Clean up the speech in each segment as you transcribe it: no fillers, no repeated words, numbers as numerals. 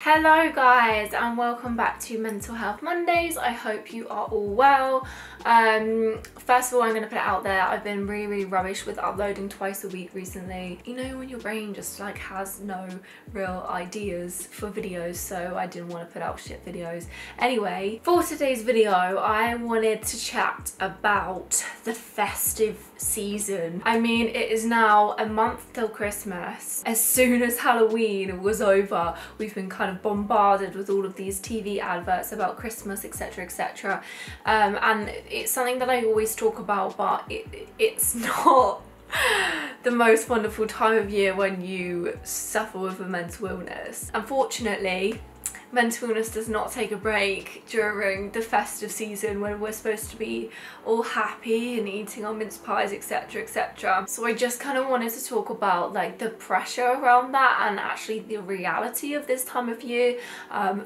Hello guys and welcome back to Mental Health Mondays. I hope you are all well. First of all, I'm going to put it out there, I've been really rubbish with uploading twice a week recently. You know when your brain just like has no real ideas for videos, so I didn't want to put out shit videos. Anyway, for today's video I wanted to chat about the festive season. I mean, it is now a month till Christmas. As soon as Halloween was over, we've been kind of bombarded with all of these TV adverts about Christmas, etc, etc. And it's something that I always talk about, but it's not the most wonderful time of year when you suffer with a mental illness. Unfortunately, mental illness does not take a break during the festive season when we're supposed to be all happy and eating our mince pies, etc, etc. So I just kind of wanted to talk about like the pressure around that and actually the reality of this time of year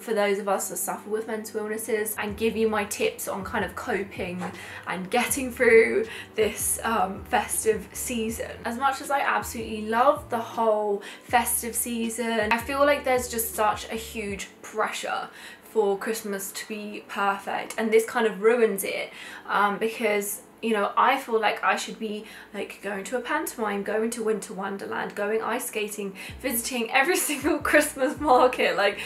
for those of us that suffer with mental illnesses, and give you my tips on kind of coping and getting through this festive season. As much as I absolutely love the whole festive season, I feel like there's just such a huge pressure for Christmas to be perfect, and this kind of ruins it because, you know, I feel like I should be like going to a pantomime, going to Winter Wonderland, going ice skating, visiting every single Christmas market, like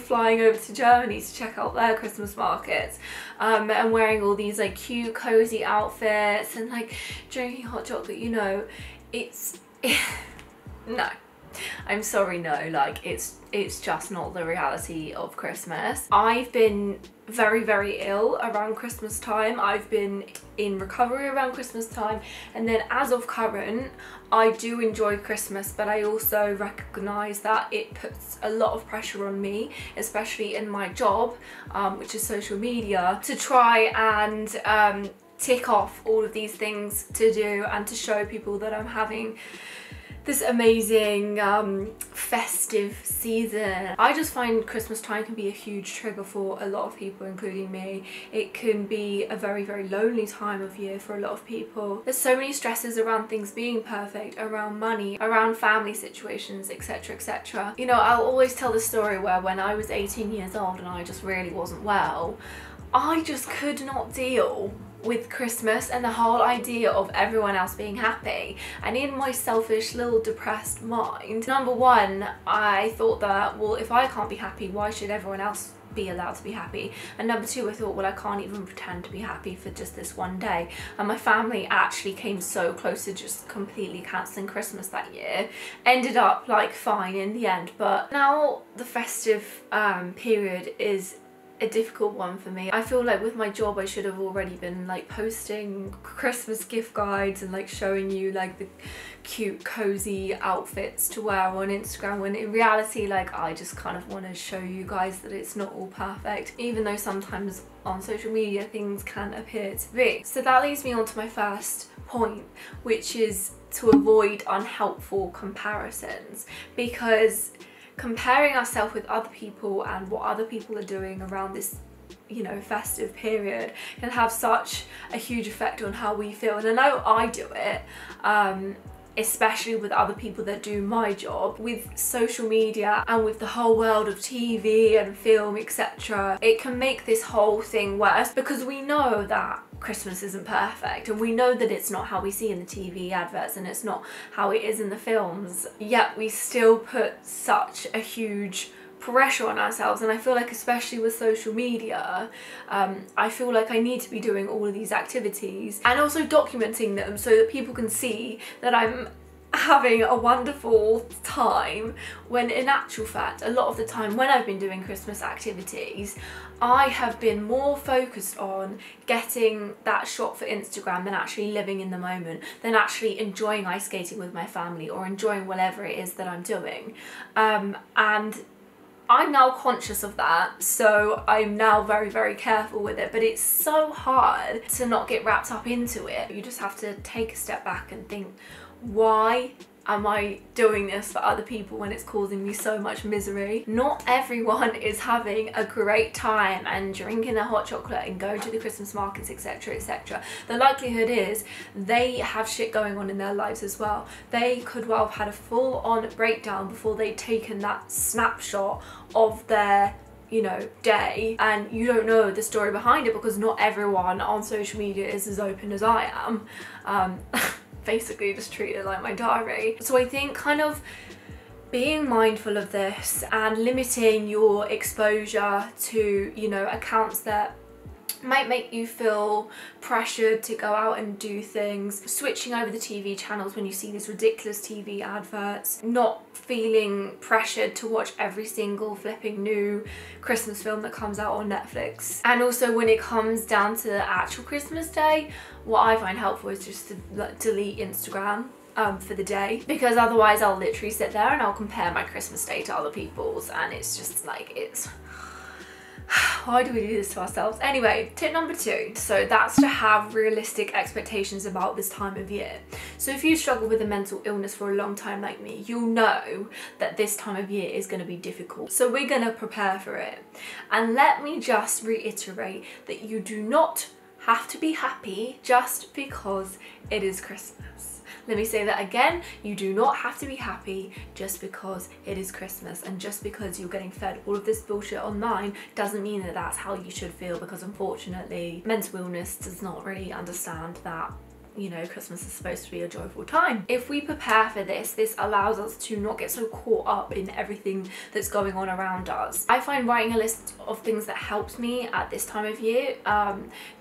flying over to Germany to check out their Christmas markets, and wearing all these like cute cozy outfits and like drinking hot chocolate. You know, it's no, I'm sorry, no, like it's just not the reality of Christmas. I've been very ill around Christmas time. I've been in recovery around Christmas time, and then as of current I do enjoy Christmas, but I also recognise that it puts a lot of pressure on me, especially in my job, which is social media, to try and tick off all of these things to do and to show people that I'm having this amazing festive season. I just find Christmas time can be a huge trigger for a lot of people, including me. It can be a very lonely time of year for a lot of people. There's so many stresses around things being perfect, around money, around family situations, etc, etc. You know, I'll always tell the story where when I was 18 years old and I just really wasn't well, I just could not deal with Christmas and the whole idea of everyone else being happy. And in my selfish little depressed mind, number one, I thought that, well, if I can't be happy, why should everyone else be allowed to be happy? And number two, I thought, well, I can't even pretend to be happy for just this one day. And my family actually came so close to just completely cancelling Christmas that year. Ended up like fine in the end, but now the festive period is a difficult one for me. I feel like with my job I should have already been like posting Christmas gift guides and like showing you like the cute cozy outfits to wear on Instagram, when in reality like I just kind of want to show you guys that it's not all perfect, even though sometimes on social media things can appear to be. So that leads me on to my first point, which is to avoid unhelpful comparisons, because comparing ourselves with other people and what other people are doing around this, you know, festive period can have such a huge effect on how we feel. And I know I do it, especially with other people that do my job. With social media and with the whole world of TV and film, etc, it can make this whole thing worse, because we know that Christmas isn't perfect and we know that it's not how we see in the TV adverts and it's not how it is in the films, yet we still put such a huge pressure on ourselves. And I feel like, especially with social media, I feel like I need to be doing all of these activities and also documenting them so that people can see that I'm having a wonderful time, when in actual fact a lot of the time when I've been doing Christmas activities I have been more focused on getting that shot for Instagram than actually living in the moment, than actually enjoying ice skating with my family or enjoying whatever it is that I'm doing. And I'm now conscious of that, so I'm now very careful with it, but it's so hard to not get wrapped up into it. You just have to take a step back and think, why am I doing this for other people when it's causing me so much misery? Not everyone is having a great time and drinking their hot chocolate and going to the Christmas markets, etc, etc. The likelihood is they have shit going on in their lives as well. They could well have had a full-on breakdown before they'd taken that snapshot of their, you know, day, and you don't know the story behind it because not everyone on social media is as open as I am. Basically just treat it like my diary. So I think kind of being mindful of this and limiting your exposure to, you know, accounts that might make you feel pressured to go out and do things, switching over the TV channels when you see these ridiculous TV adverts, not feeling pressured to watch every single flipping new Christmas film that comes out on Netflix. And also when it comes down to the actual Christmas day, what I find helpful is just to delete Instagram for the day, because otherwise I'll literally sit there and I'll compare my Christmas day to other people's, and it's just like, it's why do we do this to ourselves? Anyway, tip number 2. So that's to have realistic expectations about this time of year. So if you struggle with a mental illness for a long time like me, you'll know that this time of year is going to be difficult. So we're going to prepare for it. And let me just reiterate that you do not have to be happy just because it is Christmas. Let me say that again, you do not have to be happy just because it is Christmas, and just because you're getting fed all of this bullshit online doesn't mean that that's how you should feel, because unfortunately mental illness does not really understand that, you know, Christmas is supposed to be a joyful time. If we prepare for this, this allows us to not get so caught up in everything that's going on around us. I find writing a list of things that helps me at this time of year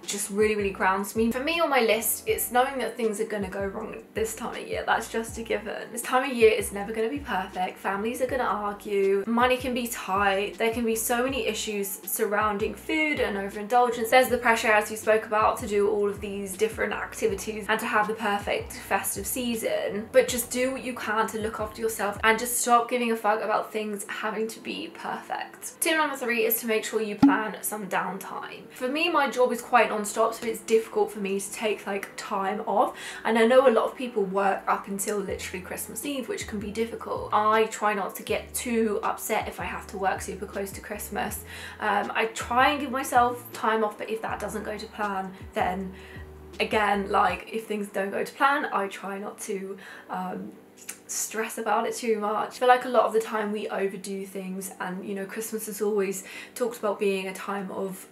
just really grounds me. For me on my list, it's knowing that things are going to go wrong this time of year. That's just a given. This time of year is never going to be perfect. Families are going to argue. Money can be tight. There can be so many issues surrounding food and overindulgence. There's the pressure, as we spoke about, to do all of these different activities and to have the perfect festive season. But just do what you can to look after yourself and just stop giving a fuck about things having to be perfect. Tip number 3 is to make sure you plan some downtime. For me, my job is quite non-stop, so it's difficult for me to take like time off, and I know a lot of people work up until literally Christmas Eve, which can be difficult. I try not to get too upset if I have to work super close to Christmas. I try and give myself time off, but if that doesn't go to plan, then again, like, if things don't go to plan, I try not to stress about it too much. I feel like a lot of the time we overdo things, and you know, Christmas is always talked about being a time of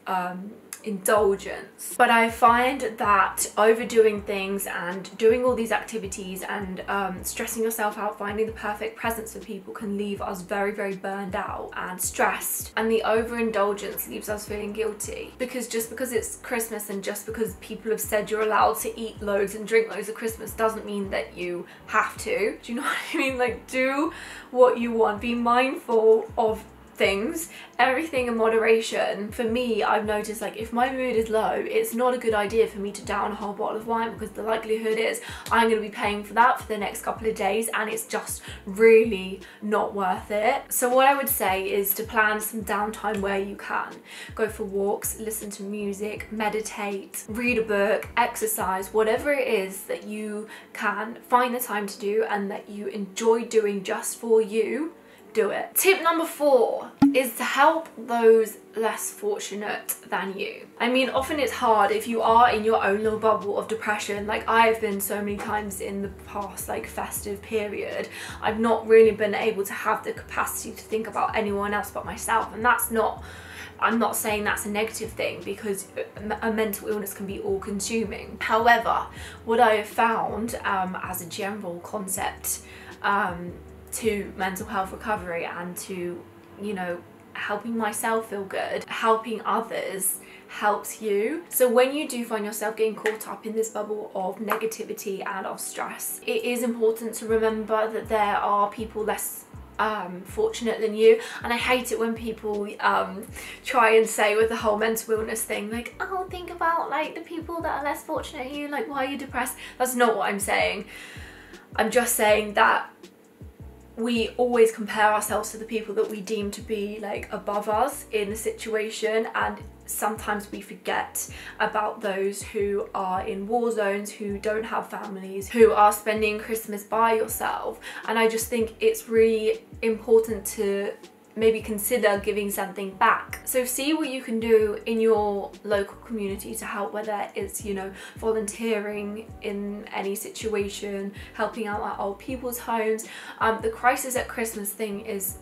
indulgence, but I find that overdoing things and doing all these activities and stressing yourself out finding the perfect presents for people can leave us very burned out and stressed, and the overindulgence leaves us feeling guilty, because just because it's Christmas and just because people have said you're allowed to eat loads and drink loads at Christmas doesn't mean that you have to. Do you know what I mean? Like, do what you want, be mindful of things, everything in moderation. For me, I've noticed, like, if my mood is low, it's not a good idea for me to down a whole bottle of wine, because the likelihood is I'm going to be paying for that for the next couple of days, and it's just really not worth it. So what I would say is to plan some downtime where you can. Go for walks, listen to music, meditate, read a book, exercise, whatever it is that you can find the time to do and that you enjoy doing just for you. Do it. Tip number 4 is to help those less fortunate than you. I mean, often it's hard if you are in your own little bubble of depression, like I have been so many times in the past, like, festive period. I've not really been able to have the capacity to think about anyone else but myself, and that's not, I'm not saying that's a negative thing, because a mental illness can be all-consuming. However, what I have found as a general concept to mental health recovery and to, you know, helping myself feel good, helping others helps you. So when you do find yourself getting caught up in this bubble of negativity and of stress, it is important to remember that there are people less fortunate than you. And I hate it when people try and say with the whole mental illness thing, like, oh, think about like the people that are less fortunate than you, like, why are you depressed? That's not what I'm saying. I'm just saying that we always compare ourselves to the people that we deem to be like above us in the situation, and sometimes we forget about those who are in war zones, who don't have families, who are spending Christmas by yourself. And I just think it's really important to maybe consider giving something back. So see what you can do in your local community to help, whether it's, you know, volunteering in any situation, helping out at old people's homes. The Crisis at Christmas thing is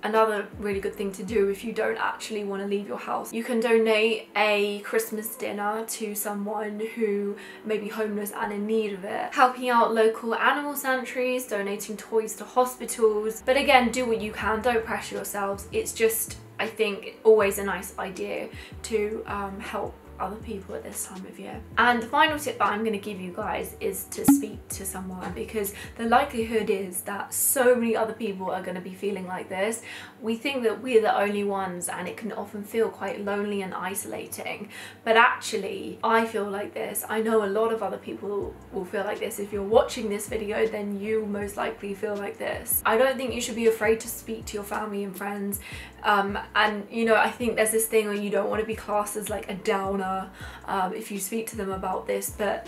another really good thing to do if you don't actually want to leave your house. You can donate a Christmas dinner to someone who may be homeless and in need of it, helping out local animal sanctuaries, donating toys to hospitals. But again, do what you can, don't pressure yourselves. It's just, I think, always a nice idea to help other people at this time of year. And the final tip that I'm going to give you guys is to speak to someone, because the likelihood is that so many other people are going to be feeling like this. We think that we're the only ones, and it can often feel quite lonely and isolating, but actually I feel like this. I know a lot of other people will feel like this. If you're watching this video, then you most likely feel like this. I don't think you should be afraid to speak to your family and friends, and you know, I think there's this thing where you don't want to be classed as like a downer if you speak to them about this, but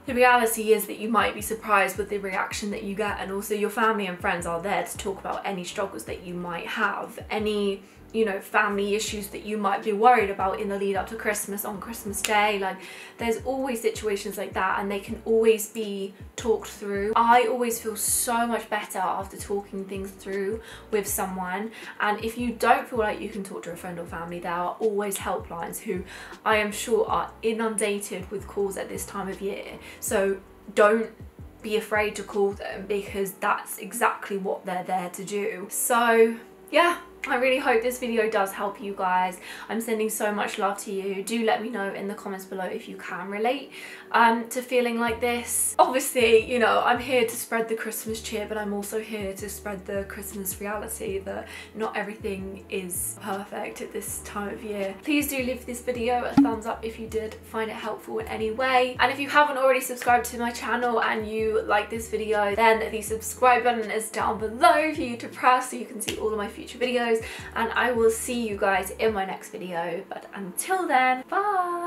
the reality is that you might be surprised with the reaction that you get. And also, your family and friends are there to talk about any struggles that you might have, any, you know, family issues that you might be worried about in the lead up to Christmas, on Christmas Day. Like, there's always situations like that, and they can always be talked through. I always feel so much better after talking things through with someone. And if you don't feel like you can talk to a friend or family, there are always helplines who I am sure are inundated with calls at this time of year. So don't be afraid to call them, because that's exactly what they're there to do. So yeah, I really hope this video does help you guys. I'm sending so much love to you. Do let me know in the comments below if you can relate to feeling like this. Obviously, you know, I'm here to spread the Christmas cheer, but I'm also here to spread the Christmas reality that not everything is perfect at this time of year. Please do leave this video a thumbs up if you did find it helpful in any way. And if you haven't already subscribed to my channel and you like this video, then the subscribe button is down below for you to press so you can see all of my future videos. And I will see you guys in my next video, but until then, bye!